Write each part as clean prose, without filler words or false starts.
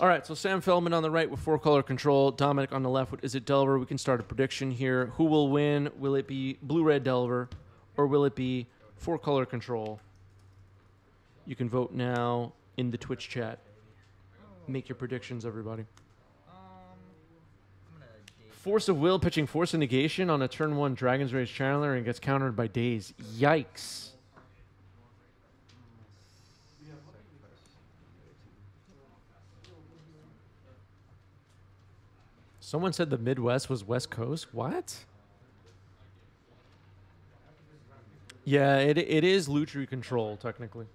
All right, so Sam Feldman on the right with 4-color control. Dominic on the left with Is It Delver? We can start a prediction here. Who will win? Will it be Blue-Red Delver or will it be 4-color control? You can vote now in the Twitch chat. Make your predictions, everybody. Force of Will pitching Force of Negation on a turn 1 Dragon's Rage Channeler and gets countered by Daze. Yikes. Someone said the Midwest was West Coast. What? Yeah, it is Lutri control, technically.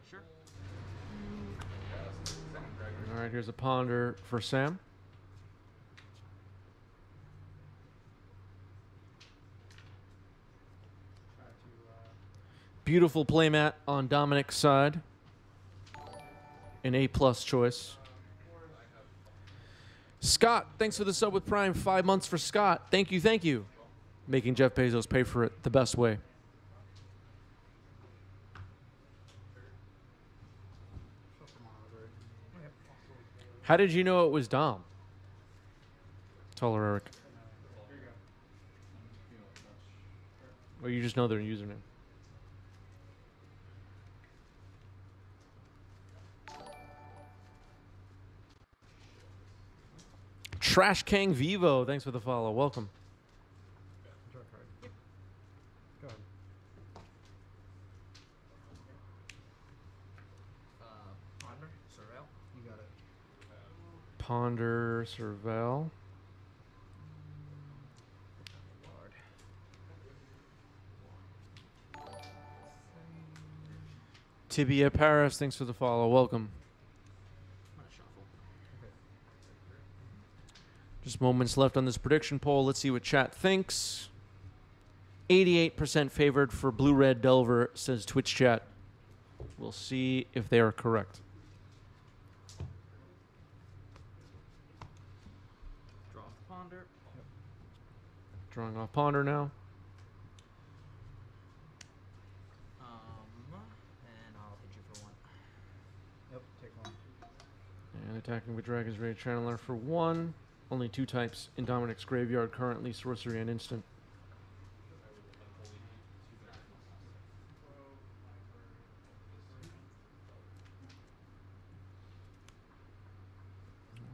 Sure. All right, here's a ponder for Sam. Beautiful playmat on Dominic's side. An A+ choice. Scott, thanks for the sub with Prime. 5 months for Scott. Thank you, thank you. Making Jeff Bezos pay for it the best way. How did you know it was Dom? Taller Eric. Or you just know their username? Trash Kang Vivo, thanks for the follow. Welcome. Yep. Go ahead. Ponder, Surveil. You got it. Ponder, Surveil. Lord. Tibia Paris, thanks for the follow. Welcome. I'm gonna shuffle. Just moments left on this prediction poll. Let's see what chat thinks. 88% favored for Blue-Red Delver, says Twitch chat. We'll see if they are correct. Draw off Ponder. Yep. Drawing off Ponder now. And I'll hit you for 1. Yep, take 1. And attacking with Dragon's Rage Channeler for 1. Only 2 types in Dominic's graveyard currently, sorcery and instant.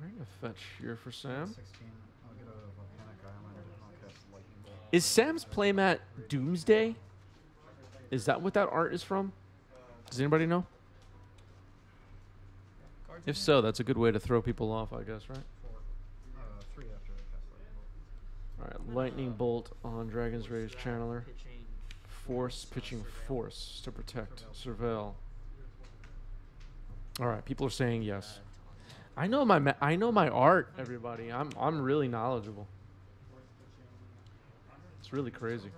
We're going to fetch here for Sam. 16. I'll get a Volcanic Island and I'll cast Lightning Bolt. Is Sam's playmat Doomsday? Is that what that art is from? Does anybody know? If so, that's a good way to throw people off, I guess, right? 3 after I cast Lightning Bolt. All right, Lightning Bolt on Dragon's Rage Channeler. Force, pitching Force to protect. Surveil. All right, people are saying yes. I know my art, everybody. I'm really knowledgeable. It's really crazy.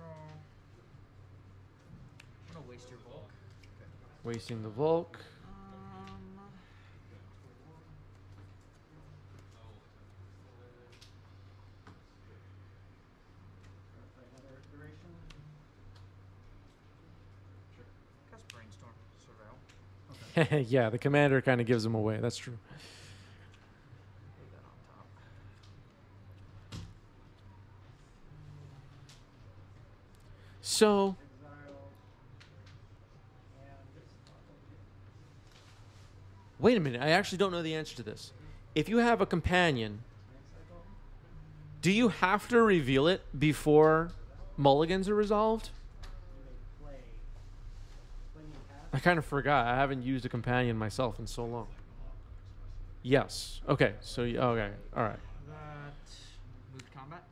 I'm gonna waste your Volk. Wasting the Volk. Cast Brainstorm, Surveil. Okay. Yeah, the commander kind of gives them away. That's true. Leave that on top. So, wait a minute. I actually don't know the answer to this. If you have a companion, do you have to reveal it before mulligans are resolved? I kind of forgot. I haven't used a companion myself in so long. Yes. Okay. So, okay. All right. That move to combat.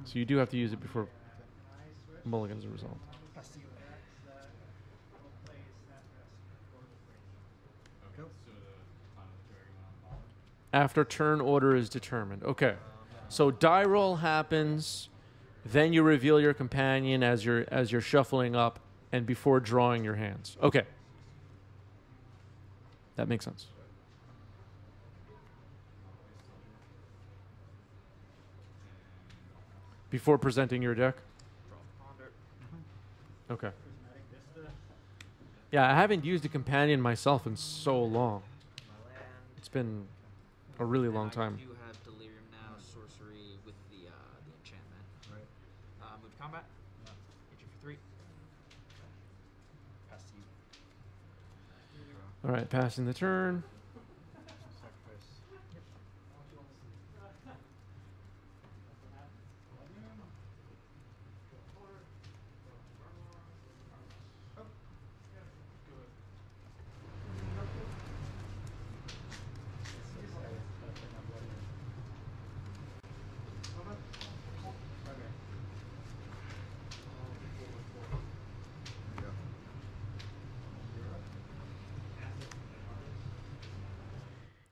So you do have to use it before mulligans are resolved. Pass to you. After turn order is determined. Okay. So die roll happens, then you reveal your companion as you're shuffling up and before drawing your hands. Okay. That makes sense. Before presenting your deck. Draw Ponder. Okay. Yeah, I haven't used a companion myself in so long. My land. It's been a really long time. I do have Delirium now, sorcery with the enchantment. Right. Move to combat. Yeah. Hit you for 3. Pass to you. All right, passing the turn. Sacrifice.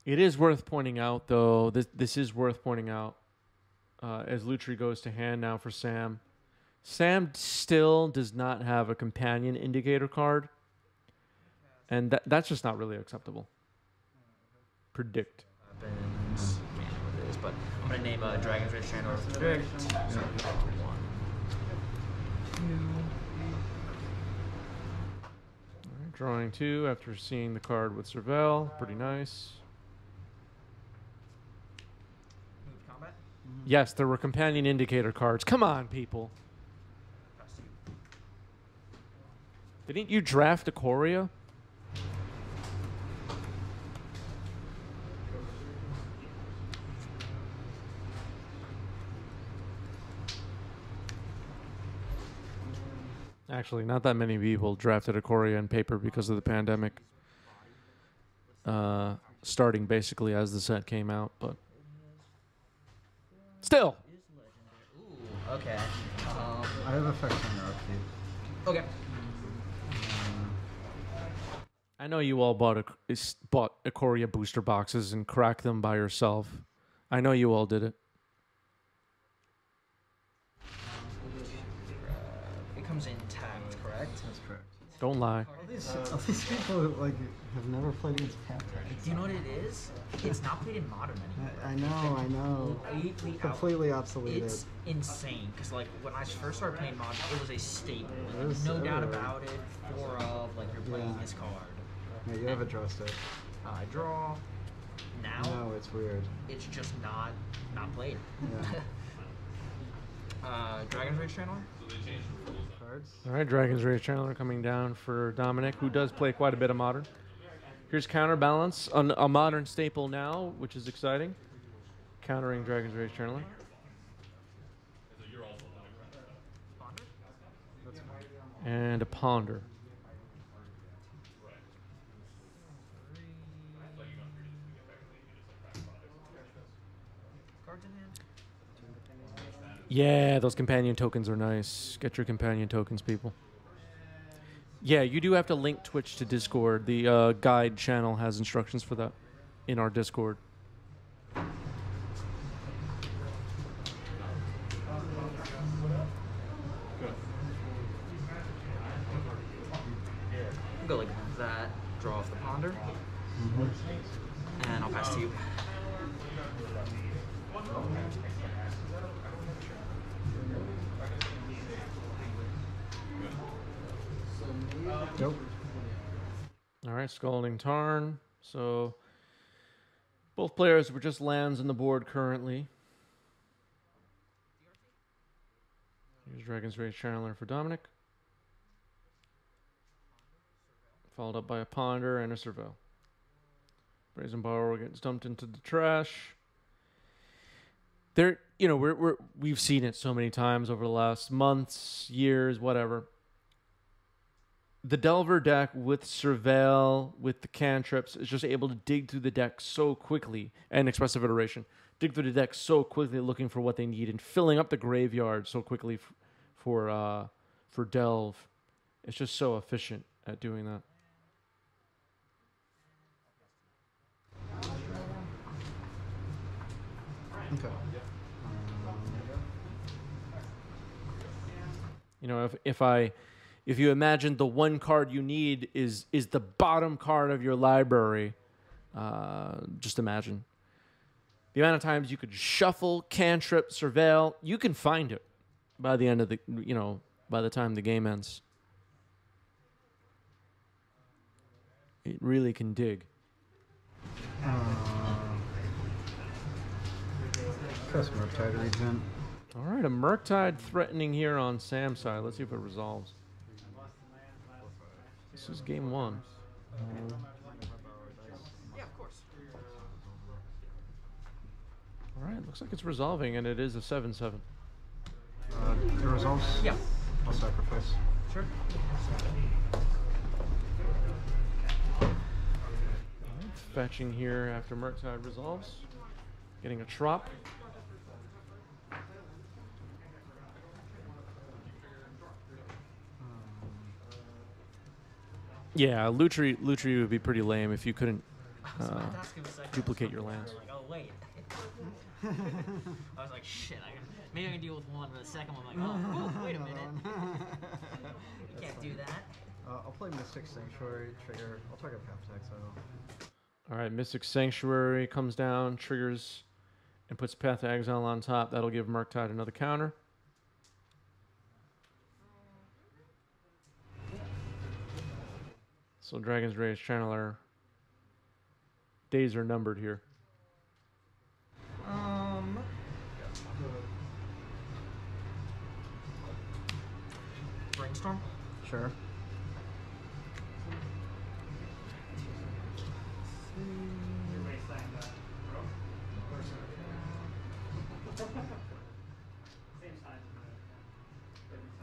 It is worth pointing out, though, this is worth pointing out, as Lutri goes to hand now for Sam. Sam still does not have a companion indicator card, and that's just not really acceptable. Predict. Happens. Can't know what it is, but I'm gonna name a Dragon's Rage Channel with Predict. So 1, 2. All right, drawing 2 after seeing the card with Serval. Pretty nice. Move to combat. Yes, there were companion indicator cards. Come on, people. Pass to you. Didn't you draft Ikoria? Actually, not that many people drafted Ikoria in paper because of the pandemic. Starting basically as the set came out, but still. Is legendary. Ooh, okay. I have effects on your upkeep. Okay. I know you all bought Ikoria booster boxes and cracked them by yourself. I know you all did it. It comes intact, correct? That's correct. Don't lie. All these people like have never played against Panther. Do you know what it is? It's not played in Modern anymore. I know. Completely obsoleted. It's insane because like when I first started playing Modern, it was a staple. It was No doubt everywhere. about it. 4 of like you're playing Yeah. this card. Yeah, you have a draw stick. I draw. Now No, it's weird. it's just not played. Yeah. Dragon's Rage Channeler. Cards. All right, Dragon's Rage Channeler coming down for Dominic, who does play quite a bit of Modern. Here's Counterbalance, a Modern staple now, which is exciting. Countering Dragon's Rage Channeler. Ponder. That's fine. And a Ponder. Cards in hand. Yeah, those companion tokens are nice. Get your companion tokens, people. Yeah, you do have to link Twitch to Discord. The guide channel has instructions for that in our Discord. Go like that. Draw off the Ponder. And I'll pass to you. Nope. All right, Scalding Tarn. So both players were just lands on the board currently. Here's Dragon's Rage Channeler for Dominic. Followed up by a Ponder and a Serval. Brazen Borrower gets dumped into the trash. There, you know, we've seen it so many times over the last months, years, whatever. The Delver deck with Serval, with the cantrips, is just able to dig through the deck so quickly, and Expressive Iteration, dig through the deck so quickly looking for what they need and filling up the graveyard so quickly for Delve. It's just so efficient at doing that. Okay. You know, if you imagine the one card you need is the bottom card of your library, just imagine the amount of times you could shuffle, cantrip, surveil. You can find it by the end of by the time the game ends. It really can dig. Customer tide regen. All right, a Murktide threatening here on Sam's side. Let's see if it resolves. This is game 1. Yeah, of course. All right, looks like it's resolving, and it is a 7/7. It resolves? Yeah. I'll sacrifice. Sure. Fetching here after Murktide resolves. Getting a trop. Yeah, Lutri would be pretty lame if you couldn't duplicate your lands. Like, oh wait. I was like, shit. Maybe I can deal with one, but the second one, I'm like, oh, wait a minute. You can't do that. I'll play Mystic Sanctuary, trigger. I'll target Path to Exile. All right, Mystic Sanctuary comes down, triggers, and puts Path to Exile on top. That'll give Murktide another counter. So Dragon's Rage Channeler days are numbered here. Brainstorm? Sure.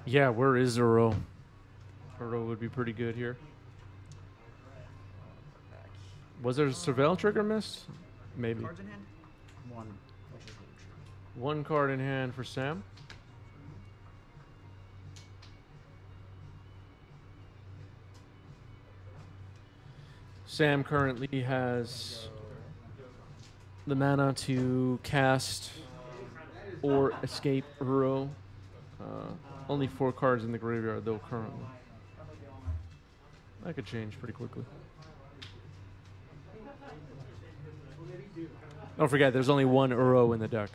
Yeah, where is Uro? Uro would be pretty good here. Was there a Surveil trigger missed? Maybe. Cards in hand? One. Which is Lutri. One card in hand for Sam. Sam currently has the mana to cast or escape Uro. Only 4 cards in the graveyard, though, currently. That could change pretty quickly. Don't forget, there's only 1 Uro in the deck.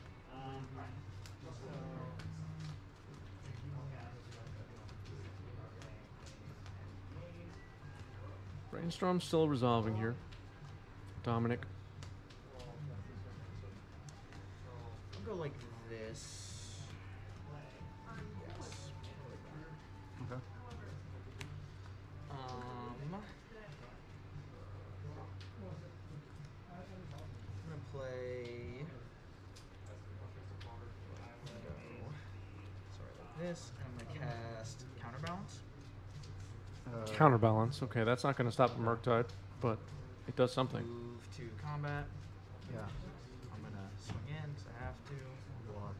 Brainstorm's still resolving here. Dominic. I'll go like this. Yes. Okay. I'm gonna play. Sorry, like this. And I'm gonna cast Counterbalance. Counterbalance. Okay, that's not going to stop the Murktide, but it does something. Move to combat. Yeah. I'm gonna swing in because I have to. Block.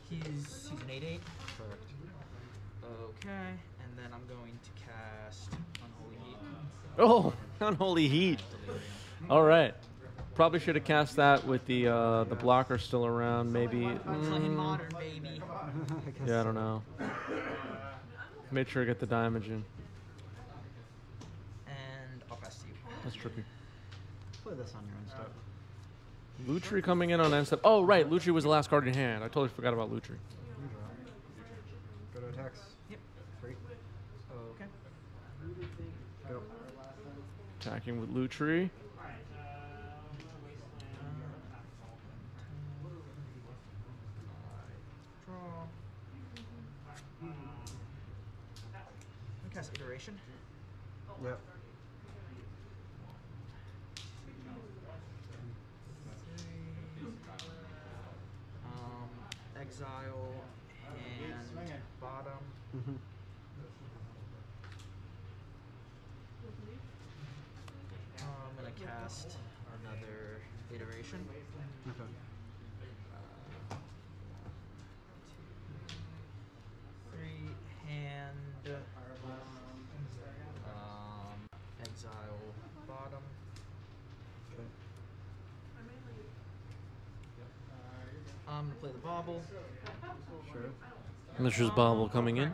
He's an 8/8. Correct. Okay, and then I'm going to cast Unholy Heat. Oh, Unholy Heat. All right. Probably should have cast that with the blocker still around, maybe. I'm playing Modern, baby. Yeah, I don't know. Make sure I get the damage in. And I'll pass to you. That's tricky. Play this on your own stuff. Lutri coming in on end step. Oh, right. Lutri was the last card in hand. I totally forgot about Lutri. Go to attacks. Yep. 3. Okay. Go. Attacking with Lutri. Draw. I cast Iteration. Yep. Exile and bottom. Mm-hmm. I'm gonna cast another Iteration. Okay. 3 hand. Exile bottom. Okay. I'm gonna play the bobble. Sure. Lutri's Bobble coming in.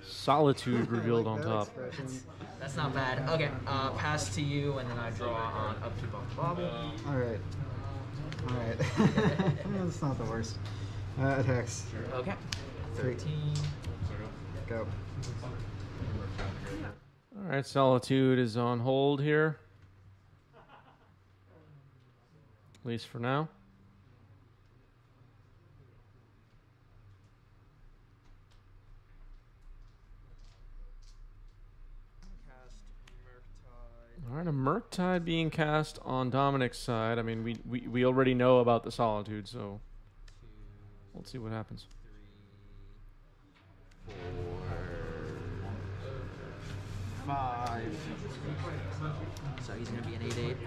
Solitude revealed on top. That's not bad. Okay, pass to you, and then I draw on upkeep of the bobble. Alright. Alright. That's not the worst. Attacks. Okay. 3. 13. Go. All right, Solitude is on hold here. At least for now. All right, a Murktide being cast on Dominic's side. I mean, we already know about the Solitude, so let's see what happens. 4, 5. So he's going to be an 8/8.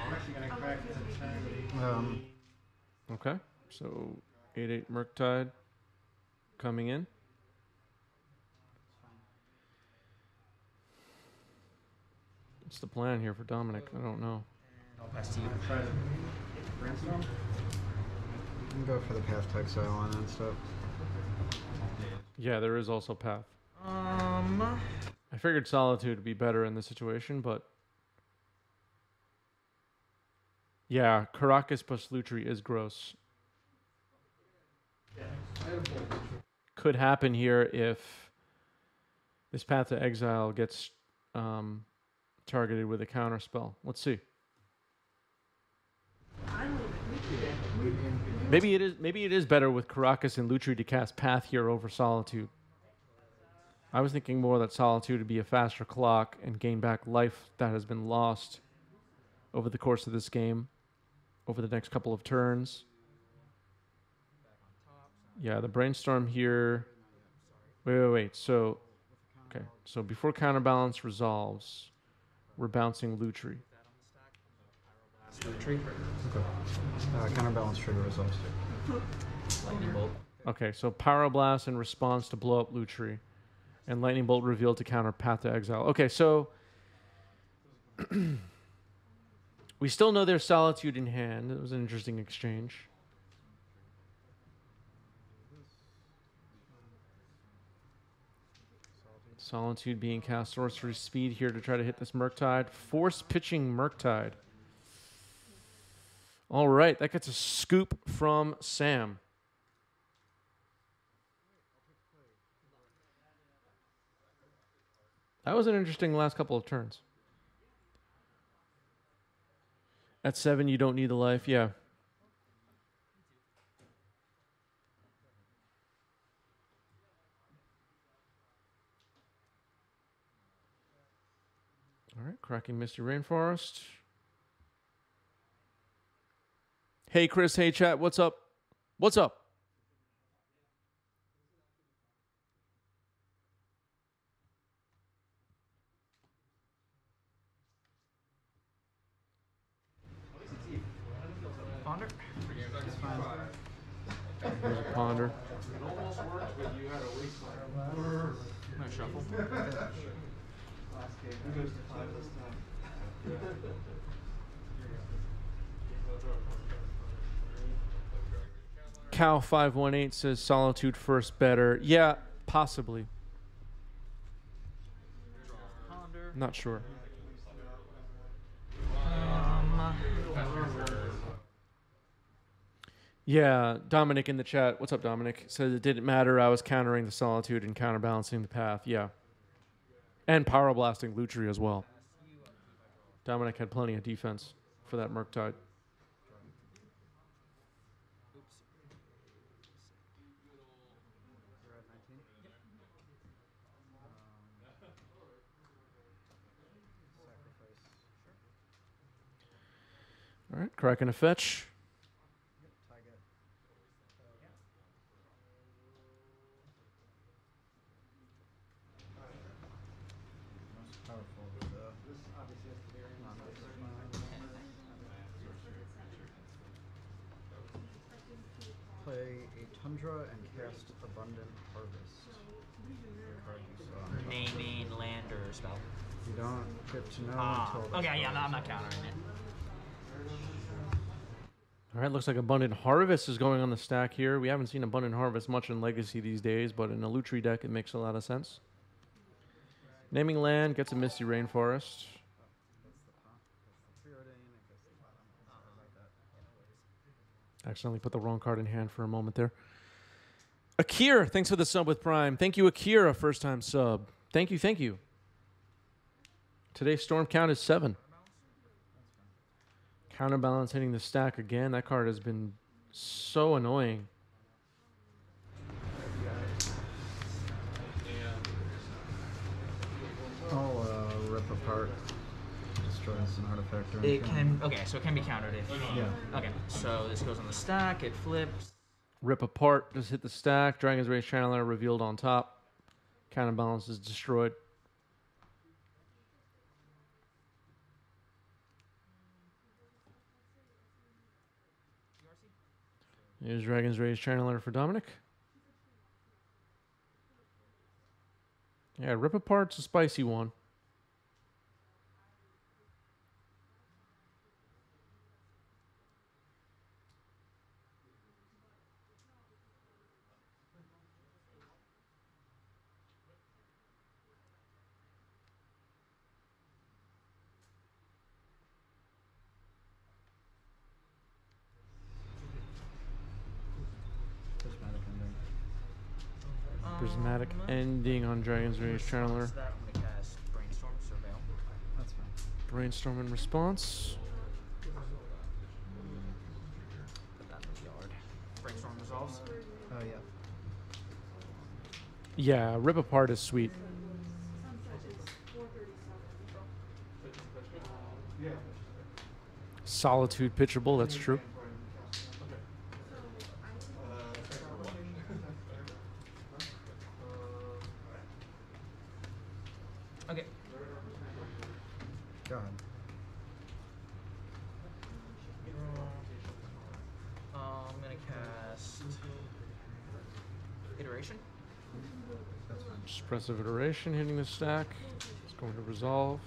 Okay, so 8/8 Murktide coming in. What's the plan here for Dominic? I don't know. I'll pass to you. You can go for the path tech style on that stuff. Yeah, there is also Path. I figured Solitude would be better in this situation, but yeah, Caracas plus Lutri is gross. Could happen here if this Path to Exile gets targeted with a counter spell. Let's see. Maybe it is better with Caracas and Lutri to cast Path here over Solitude. I was thinking more that Solitude would be a faster clock and gain back life that has been lost over the course of this game, over the next couple of turns. Yeah, the Brainstorm here. Wait. So, okay. So before Counterbalance resolves, we're bouncing Lutri. Okay. Counterbalance trigger results. Lightning Bolt. Okay, so Pyroblast in response to blow up Lutri. And Lightning Bolt revealed to counter Path to Exile. Okay, so we still know there's Solitude in hand. It was an interesting exchange. Solitude being cast Sorcery Speed here to try to hit this Murktide. Force pitching Murktide. All right, that gets a scoop from Sam. That was an interesting last couple of turns. At 7, you don't need the life. Yeah. All right, cracking Misty Rainforest. Hey, Chris. Hey, chat. What's up? What's up? Ponder? There's a Ponder. It almost worked, but you had a weak side. I'm going to shuffle. Last game. Who goes to 5 this time? Cow518 says Solitude first better. Yeah, possibly. Ponder. Not sure. Yeah, Dominic in the chat. What's up, Dominic? Says it didn't matter. I was countering the Solitude and counterbalancing the Path. Yeah. And power blasting Lutri as well. Dominic had plenty of defense for that Murktide. All right, cracking a fetch. Play a Tundra and cast Abundant Harvest. Naming land or spell. You don't get to know until the Okay, yeah, spell no, I'm is not over. countering it. All right, looks like Abundant Harvest is going on the stack here. We haven't seen Abundant Harvest much in Legacy these days, but in a Lutri deck, it makes a lot of sense. Naming land gets a Misty Rainforest. Accidentally put the wrong card in hand for a moment there. Akira, thanks for the sub with Prime. Thank you, Akira, first time sub. Thank you, thank you. Today's storm count is 7. Counterbalance hitting the stack again. That card has been so annoying. I'll rip apart. Destroys an artifact or It anything. can. Okay, so it can be countered if. Yeah. Okay, so this goes on the stack. It flips. Rip apart, just hit the stack. Dragon's Rage Channeler revealed on top. Counterbalance is destroyed. Here's Dragon's Rage Channeler for Dominic. Yeah, Rip Apart's a spicy one. Prismatic ending on Dragon's Rage Channeler. That I'm gonna cast Brainstorm Surveil. That's fine. Brainstorm in response. Put that in the yard. Brainstorm resolves. Oh, yeah. Yeah, Rip Apart is sweet. Solitude pitchable, that's true. Okay. God. I'm gonna cast Iteration. That's fine. Expressive Iteration hitting the stack. It's going to resolve.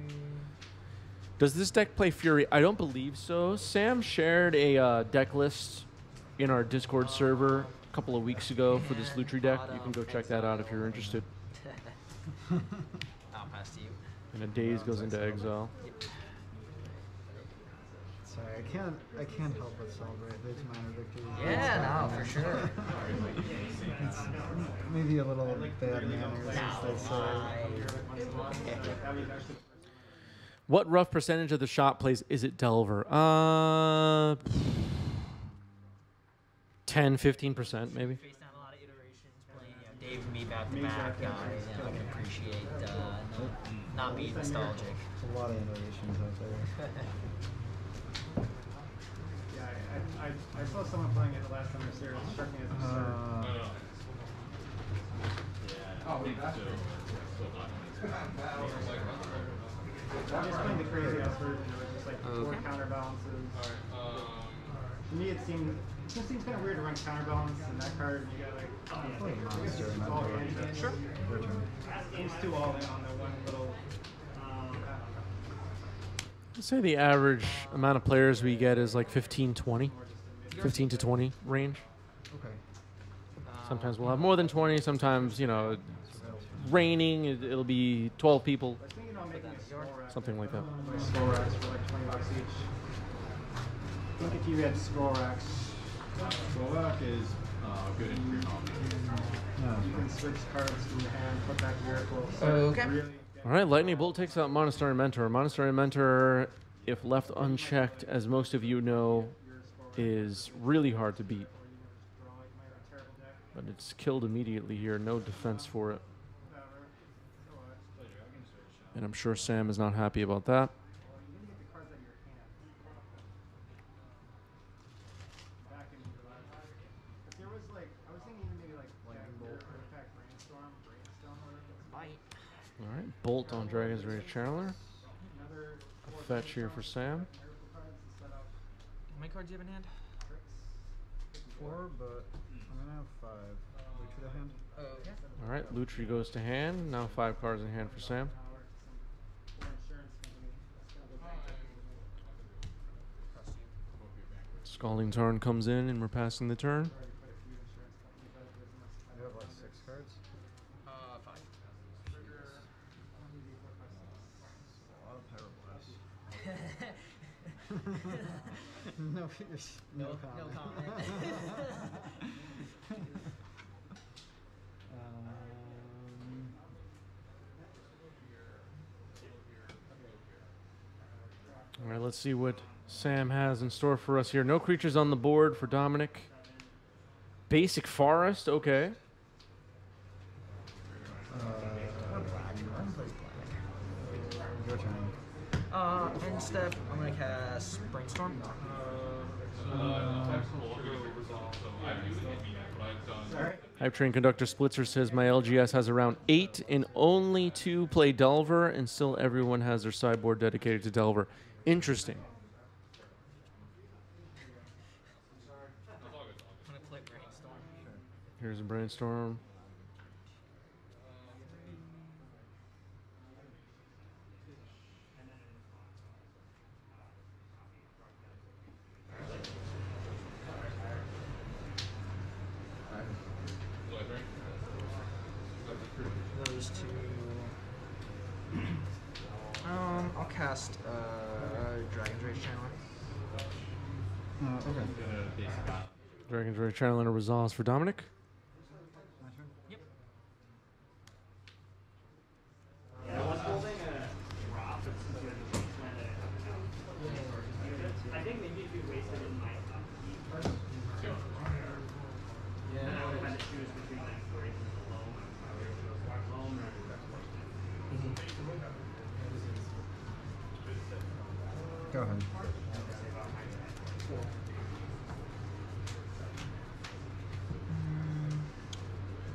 3. Does this deck play Fury? I don't believe so. Sam shared a deck list in our Discord server a couple of weeks ago for this Lutri deck. You can go check that out if you're interested. I'll pass to you. And a Daze goes into exile. Sorry, I can't help but celebrate these minor victories. Yeah, no, for sure. It's maybe a little bad manners, as they say. What rough percentage of the shop plays Is It Delver? 10, 15% maybe. Face down a lot of iterations, playing Dave and me back to back, guys. I can appreciate not being nostalgic. There's a lot of iterations out there. Yeah, I saw someone playing it the last time I was here. It struck me as absurd. I'm just playing the crazy ass version. It was just like 4 counterbalances. To me, it just seems kind of weird to run counterbalance in that card. You got like Monster in that all card. in. Sure. Your turn. Seems too all in on the one little. I'd say the average amount of players we get is like 15, 20. 15 to 20 range. Okay. Sometimes we'll have more than 20. Sometimes, you know, raining, it'll be 12 people. I was thinking about making a scroll rack. Something like that. Like scroll racks for like $20 each. I think if you had scroll racks, Scroll rack is good in free hobby. you can switch cards from your hand, put back miracles. Okay. Really All right, Lightning Bolt takes out Monastery Mentor. Monastery Mentor, if left unchecked, as most of you know, is really hard to beat. But it's killed immediately here. No defense for it. And I'm sure Sam is not happy about that. All right, Bolt on Dragon's Rage Channeler. A fetch here for Sam. How many cards do you have in hand? 4, but I'm gonna have 5. Wait for the hand. Okay. All right, Lutri goes to hand. Now 5 cards in hand for Sam. Scalding Tarn comes in and we're passing the turn. You have like 6 cards? 5. A lot of Pyroblast. No, no comment. No comment. let's see what Sam has in store for us here. No creatures on the board for Dominic. Basic Forest, okay. Your turn. End step, I'm gonna cast Brainstorm. Hype Train Conductor Splitzer says my LGS has around 8 and only 2 play Delver, and still everyone has their sideboard dedicated to Delver. Interesting. I'm gonna play Brainstorm. Here's a Brainstorm. Those two. I'll cast Dragon's Rage Channeler. Okay. Dragon's Rage Channel and a Resolves for Dominic. My turn. Yep. Yeah, I was holding a drop since you had the I think maybe if you wasted in my yeah. I had to choose between like break and the loam. Go ahead. I'm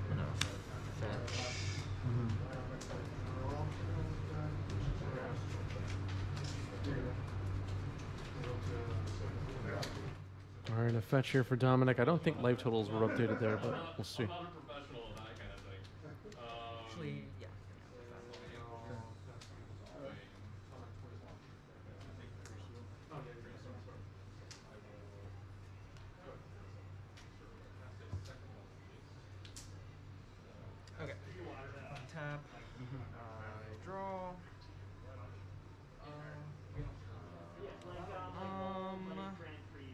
gonna fetch. All right, a fetch here for Dominic. I don't think life totals were updated there, but we'll see. Actually, yeah. Okay. Tap. I draw.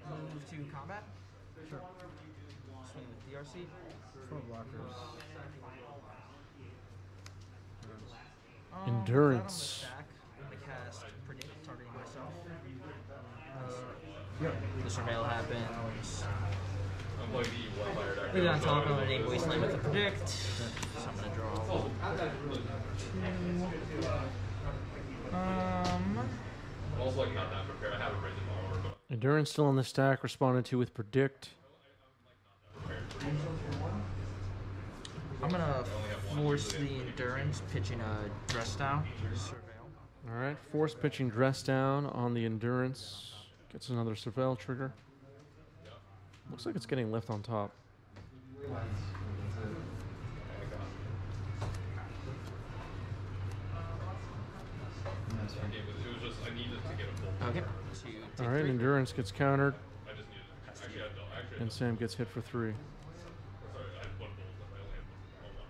Move to combat. Sure. Swing with DRC. 4 blockers. Endurance. That on the stack, I'm gonna cast Predict, targeting myself. Yep. The surveil happens. Leave it on top of a wasteland with the Predict. So I'm gonna draw. Also, like, not that prepared. I haven't read them all over, but Endurance still on the stack, responded to with Predict. I'm gonna force the Endurance, pitching a Dress Down. Surveil. All right, force pitching Dress Down on the Endurance. Gets another Surveil trigger. Looks like it's getting left on top. it was just I needed to get a full. Okay. All right, Endurance gets countered, I just needed. Actually, I and Sam gets hit for 3. sorry, I had one bolt. I only had one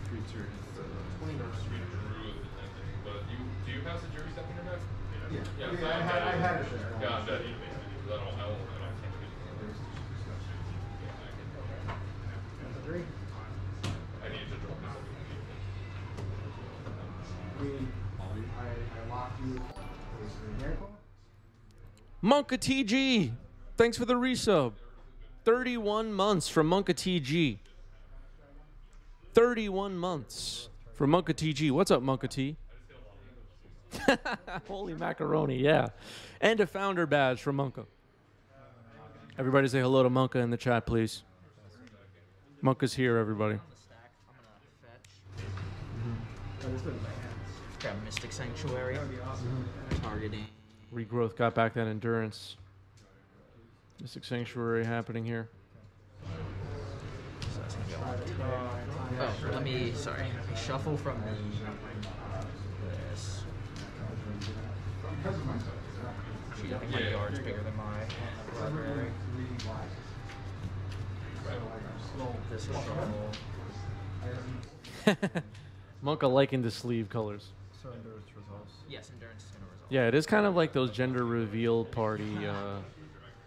Creature is Sweet Druid, but do you pass the jury step in your deck? Yeah. Yeah, so I had it there. Yeah, I'm dead easily. I don't can't do it. 3. I need to draw this. I lock you. Miracle? Monka TG, thanks for the resub. 31 months from Monka TG. 31 months from Monka TG. What's up, Monka T? Holy macaroni, yeah. And a founder badge from Monka. Everybody say hello to Monka in the chat, please. Monka's here, everybody. On the stack, I'm gonna fetch. Grab Mystic Sanctuary. Targeting. Regrowth got back that Endurance. Mystic Sanctuary happening here. So that's gonna go on top. Oh, let me shuffle from this. Shoot, I think my yard's bigger than my library. This will shuffle. Monka liking the sleeve colors. So Endurance resolves. Yes, Endurance is gonna resolve. Yeah, it is kind of like those gender reveal party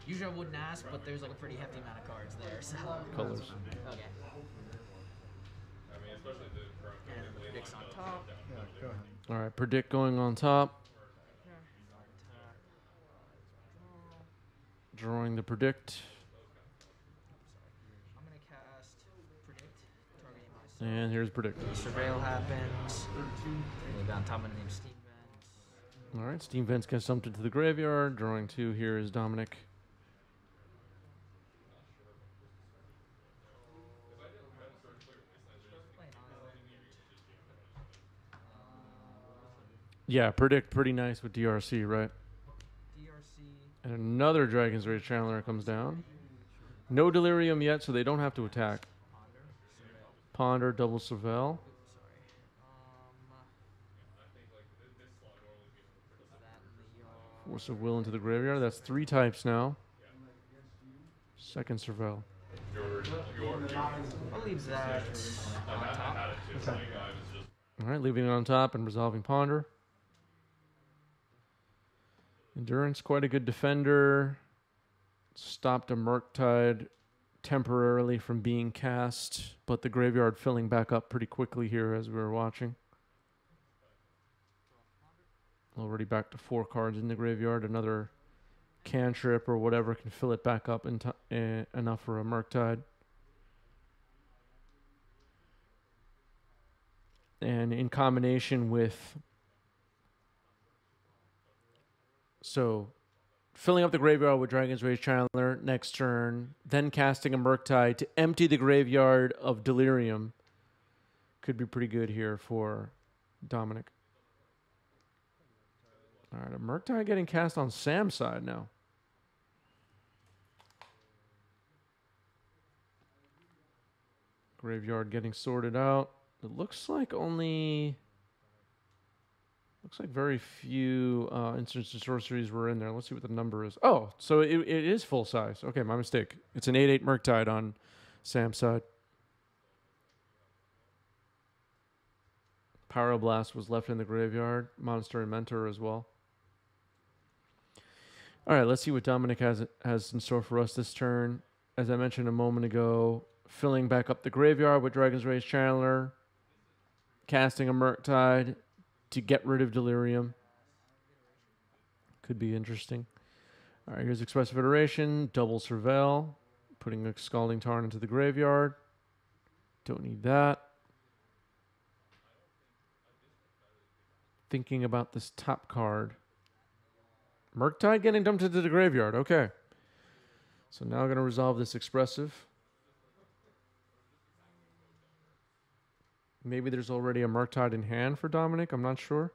Usually I wouldn't ask, but there's like a pretty hefty amount of cards there, so. colors. Okay. I mean, especially the current. And the Predict's on top. Yeah, go ahead. All right, predict going on top. Drawing the predict. I'm gonna cast predict, targeting myself. And here's predict. Surveil happens. Maybe on top of the name Steam Vents. All right, Steam Vents gets dumped into the graveyard. Drawing 2 here is Dominic. Yeah, predict pretty nice with DRC, right? DRC. And another Dragon's Rage Channeler comes down. No Delirium yet, so they don't have to attack. Ponder, double Surveil. Force of Will into the graveyard. That's 3 types now. Second Surveil. I'll leave that on top. All right, leaving it on top and resolving Ponder. Endurance, quite a good defender. Stopped a Murktide temporarily from being cast, but the graveyard filling back up pretty quickly here as we were watching. Already back to 4 cards in the graveyard. Another cantrip or whatever can fill it back up enough for a Murktide. And in combination with... So, filling up the graveyard with Dragon's Rage Channeler next turn, then casting a Murktide to empty the graveyard of Delirium could be pretty good here for Dominic. All right, a Murktide getting cast on Sam's side now. Graveyard getting sorted out. It looks like only... Looks like very few instants and sorceries were in there. Let's see what the number is. Oh, so it is full size. Okay, my mistake. It's an 8/8 Murktide on Sam's side. Pyroblast was left in the graveyard. Monastery Mentor as well. All right, let's see what Dominic has in store for us this turn. As I mentioned a moment ago, filling back up the graveyard with Dragon's Rage Channeler, casting a Murktide to get rid of Delirium. Could be interesting. All right, here's Expressive Iteration, double Surveil, putting a Scalding Tarn into the graveyard. Don't need that. Thinking about this top card. Murktide getting dumped into the graveyard. Okay. So now I'm going to resolve this Expressive. Maybe there's already a Murktide in hand for Dominic. I'm not sure.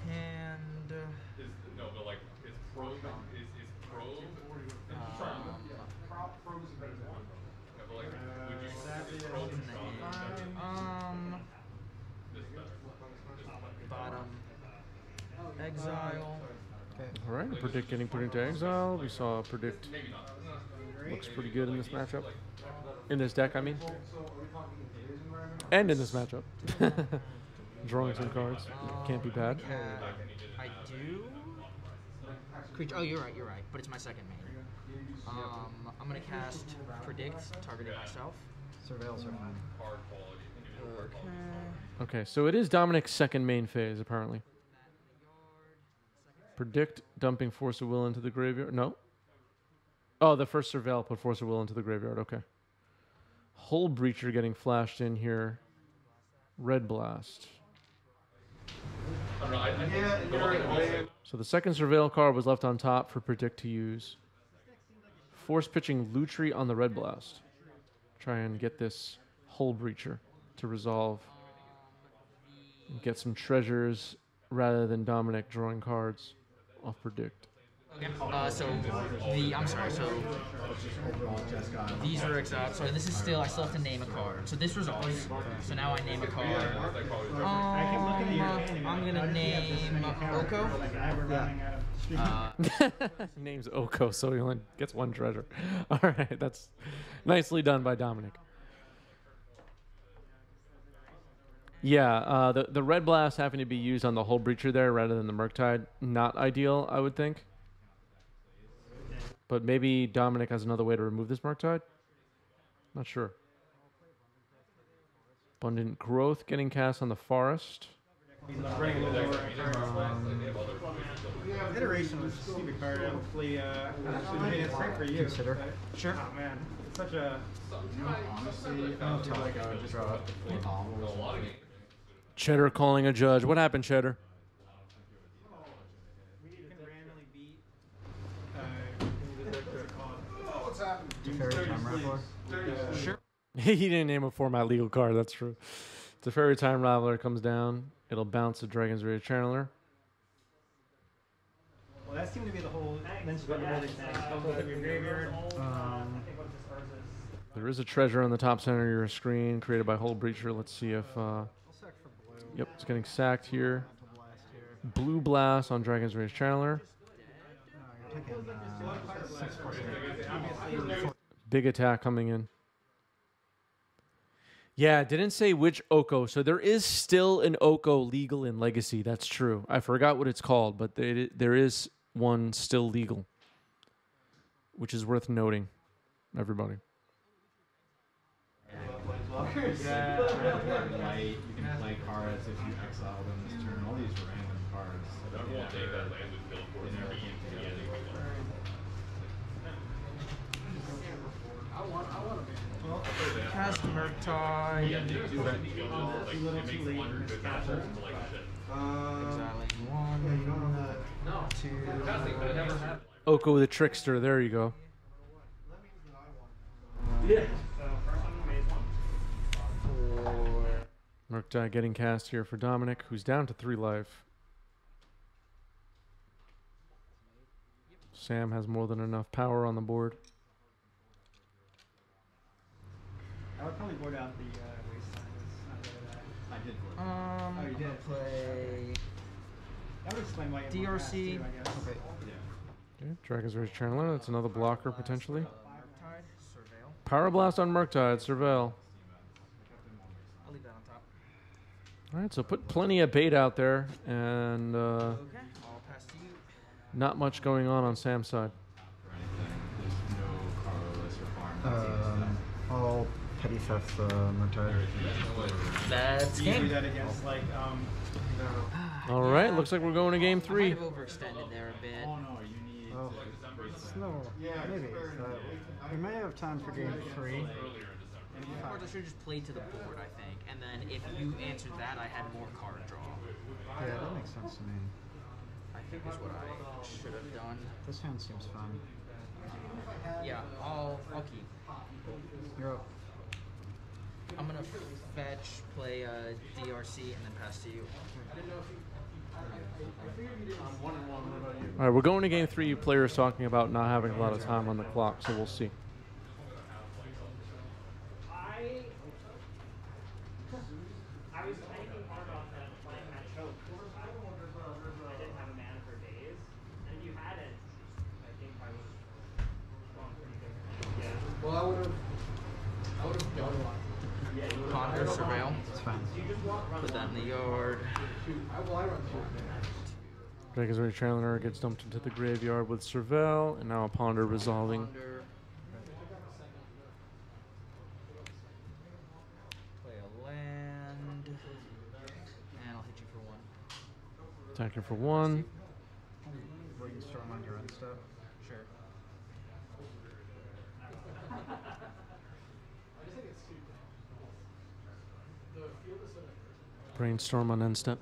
And No, but like is probe is probe. Yeah, but like, would you is probe bottom exile. All right, a predict getting put into exile. We saw a predict looks pretty good in this matchup. In this deck, I mean. And in this matchup. Drawing some cards. Can't be bad. I do. Creature. Oh, you're right. But it's my second main. I'm gonna cast predict, targeting myself. Surveils are fine. hard quality. Okay, so it is Dominic's second main phase, apparently. Predict dumping Force of Will into the graveyard. No. Oh, the first Surveil put Force of Will into the graveyard. Okay. Hull Breacher getting flashed in here. Red Blast. So the second Surveil card was left on top for Predict to use. Force pitching Lutri on the Red Blast. Try and get this Hull Breacher to resolve. And get some treasures rather than Dominic drawing cards off Predict. Okay. I'm sorry. So these are exiled. So this is still. I still have to name a card. So this resolves. So now I name a card. I'm gonna name Oko. Name's Oko, so he only gets one treasure. All right, that's nicely done by Dominic. Yeah, the Red Blast having to be used on the Hull Breacher there rather than the Murktide, not ideal, I would think. But maybe Dominic has another way to remove this Murktide. Not sure. Abundant Growth getting cast on the Forest. Iteration was a stupid card. Hopefully, I mean, it's great for you. Consider. But, sure. Oh man, it's such a. Honestly, I feel like I would just draw up the full novel. Cheddar calling a judge. What happened, Cheddar? You can randomly beat. What's happening? Teferi Time Raveler. Sure. He didn't name a format legal card. That's true. Teferi Time Raveler comes down. It'll bounce the Dragon's Rage Channeler. Well, that seemed to be the whole mention of the holding thing. Go to your graveyard. There is a treasure on the top center of your screen created by Hull Breacher. Let's see if. I'll sack for blue. Yep, it's getting sacked here. Mental Blast here. Blue Blast on Dragon's Rage Channeler. No, you're taking 6 force. Big attack coming in. Yeah, it didn't say which Oko. So there is still an Oko legal in Legacy. That's true. I forgot what it's called, but there is one still legal, which is worth noting, everybody. You can play cards if you exile them this turn. All these random cards. They never came together. Cast Murktide. Too little, too late. Miscapture. Exiling 1, 2. Oko the Trickster. There you go. Murktide getting cast here for Dominic, who's down to 3 life. Sam has more than enough power on the board. I would probably board out the wasteland. It's not really that. I did board. I'm you gonna did. play That would explain why you DRC. too, I guess. Okay. Okay, Dragon's Rage Channeler. That's another blocker potentially. Murktide, Surveil. Power Blast on Murktide. Surveil. I'll leave that on top. All right, so put plenty of bait out there, and Okay, I'll pass to you. not much going on Sam's side. For anything. There's no colorless requirements. I'll Petty Theft Murktide. That's You do game. that against like All right, looks like we're going to game I 3. might have overextended there a bit. Oh no, you need. Oh, no, maybe. We may have time for game 3. Cards I should have just played to the board, I think. And then if you answered that, I had more card draw. Yeah, that makes sense to me. I think is what I should have done. This hand seems fun. Yeah, I'll keep. You're up. I'm gonna fetch, play DRC, and then pass to you. All right, we're going to game 3. Players talking about not having a lot of time on the clock, so we'll see. I was thinking hard on playing that choke. I didn't have a mana for days, and if you had it, I think I would have gone pretty good. Yeah. Well, I would have done one. Ponder, Surveil. It's fine. Put that in the yard. I run two. Dragon's Rage Channeler gets dumped into the graveyard with Surveil, and now a Ponder resolving. Ponder. Play a land. And I'll hit you for 1. Attacking for 1. Brainstorm on your end step. Sure. Brainstorm on end step.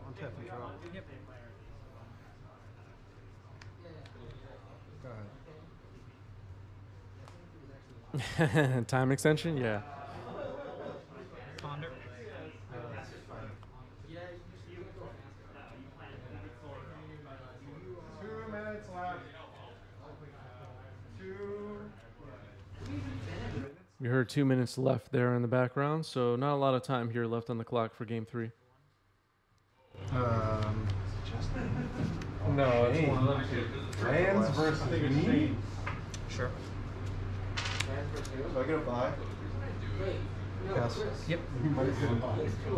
Untap and draw. Yep. Go ahead. Time extension? Yeah. Ponder. That's fine. 2 minutes left. 2. We heard 2 minutes left there in the background, so not a lot of time here left on the clock for game 3. No, it's one of them two. Lands versus me? Sure. So I get a buy. Pass. Yep.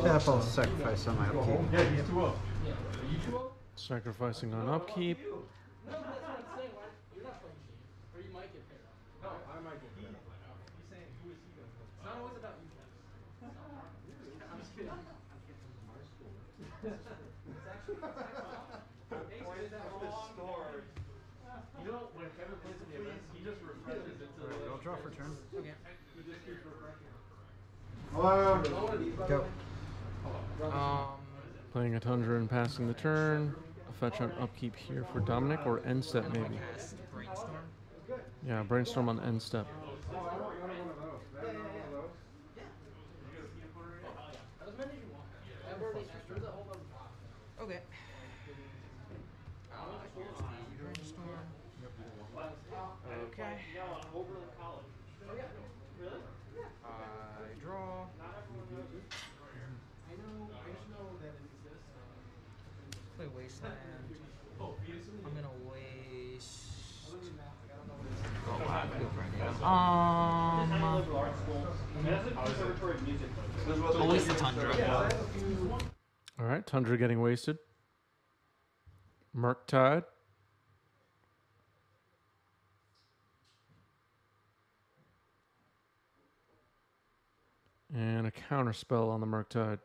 Tap, I'll sacrifice on my upkeep. Yeah, he's 2-0. Sacrificing on upkeep. No, that's what I'm saying. Why? You're not playing cheap. Or you might get paid off. No, I might get that. He's saying, who is he going to It's not always about you guys. I'm just kidding. You know, when Kevin plays in the events, he just refreshes it to I'll draw for turn. Okay. he just keeps refreshing. Go. Playing a Tundra and passing the turn. A fetch on upkeep here for Dominic, or end step maybe. Cast Brainstorm. Yeah, brainstorm on the end step. As many as you want. There's a whole other box. Okay. Here's the Brainstorm. Okay. Yeah, on Oberlin College. Oh, yeah. Really? I draw. Not everyone knows it. I just know that it exists. Play Wasteland. I'm gonna waste. Oh wow, good for an item. Art school. That's a conservatory of music. I'll waste the Tundra. All right, Tundra getting wasted. Murktide. And a counter spell on the Murktide.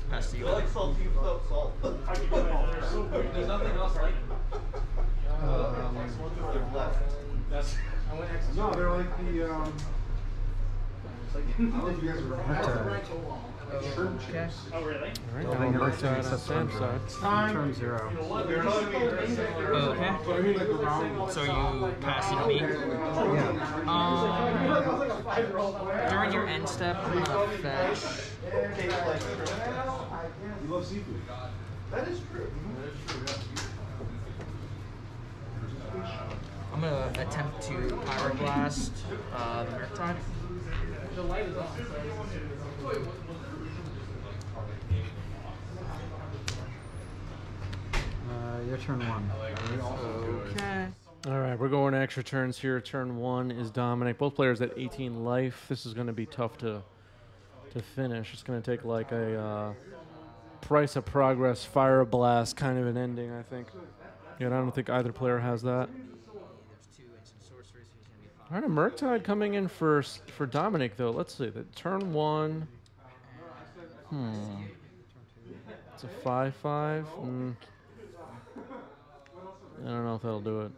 Pass to you. salt, you without salt. There's nothing else like it. That's, I went X. No, they're like the, it's like, Okay. Oh, really? All right, Building now everything Murktide on except Sam's Tundra. side. Turn 0. Okay. So you pass it to me. Yeah. During your end step, I'm gonna fetch. you love seafood. That is true. I'm gonna attempt to Pyroblast the Murktide. The light is on. Your turn 1. Okay. All right, we're going extra turns here. Turn 1 is Dominic. Both players at 18 life. This is going to be tough to finish. It's going to take like a Price of Progress Fire Blast kind of an ending, I think. Yeah, I don't think either player has that. There's 2 instant sorceries, so he's gonna be fine. All right, a Murktide coming in for Dominic, though. Let's see. The turn 1. It's a 5/5. I don't know if that'll do it.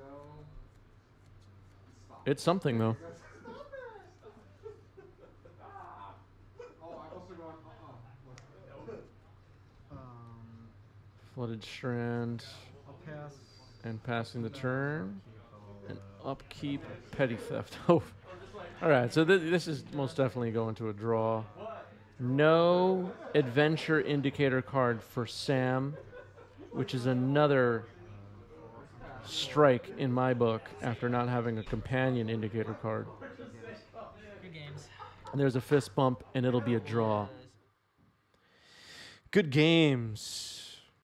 It's something, though. Flooded Strand. I'll pass. And passing the turn. And upkeep Petty Theft. Oh. All right, so this is most definitely going to a draw. No adventure indicator card for Sam, which is another strike in my book after not having a companion indicator card. Good games. And there's a fist bump, and it'll be a draw. Good games.